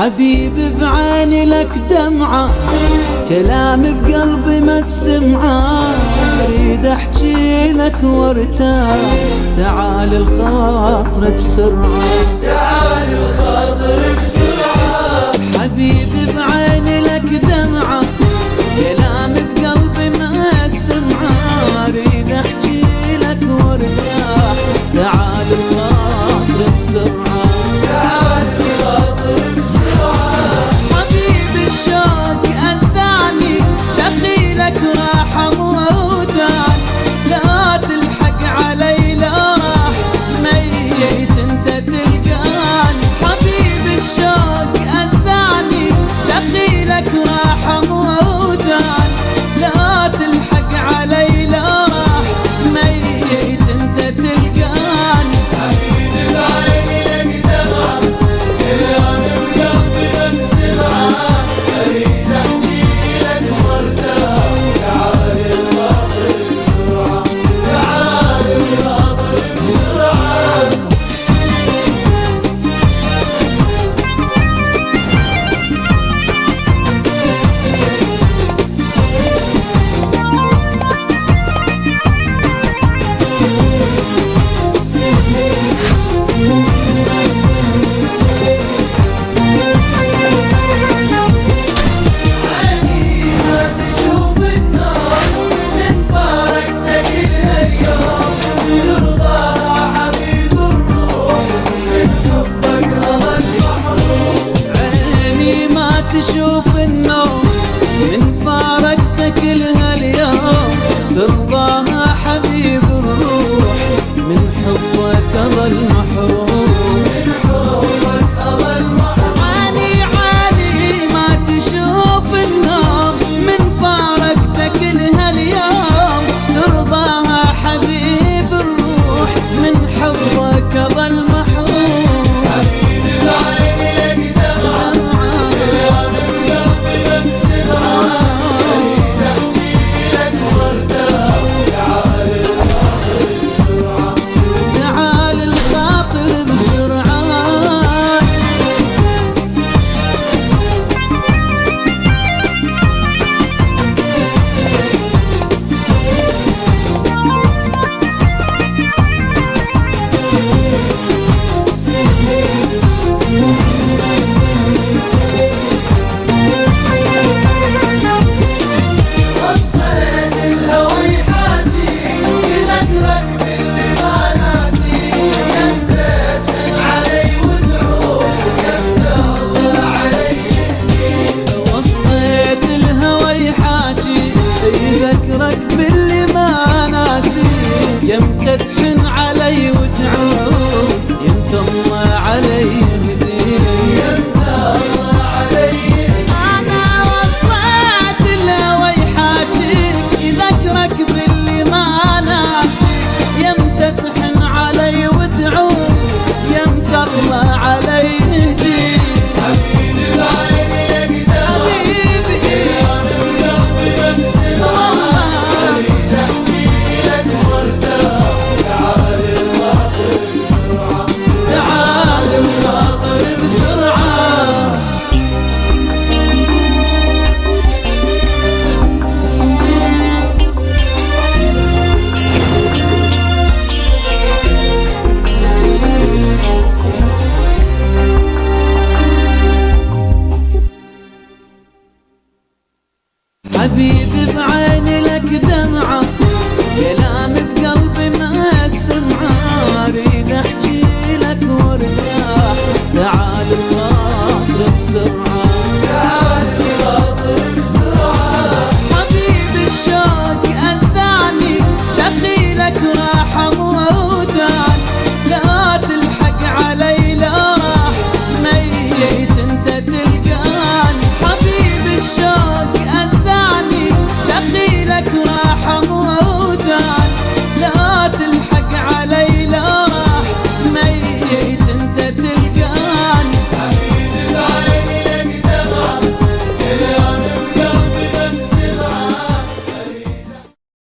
حبيبي بعيني لك دمعة، كلام بقلبي ما تسمعه، اريد احكي لك وارتاح، تعال الخاطر بسرعة، تعال الخاطر بسرعة. حبيبي بعيني لك دمعة، كلام بقلبي ما تسمعه، اريد احكي لك وارتاح، تعال الخاطر بسرعة، تعال الخاطر بسرعة. حبيبي الشوق أذاني، دخيلك راح موتان، لا تلحق علي لا راح ميت انت تلقاني، حبيبي الشوق أذاني، دخيلك راح موتان، لا تلحق علي لا راح ميت انت تلقاني. حبيبي بعيني لك دمعة، كلام بقلبي ما تسمعه، اريد احكي لك وارتاح، تعال الخاطر بسرعة، تعال الخاطر بسرعة. تشوف النوم من فارقتك لهاليوم، ترضاها حبيب الروح من حبك ظل محروم.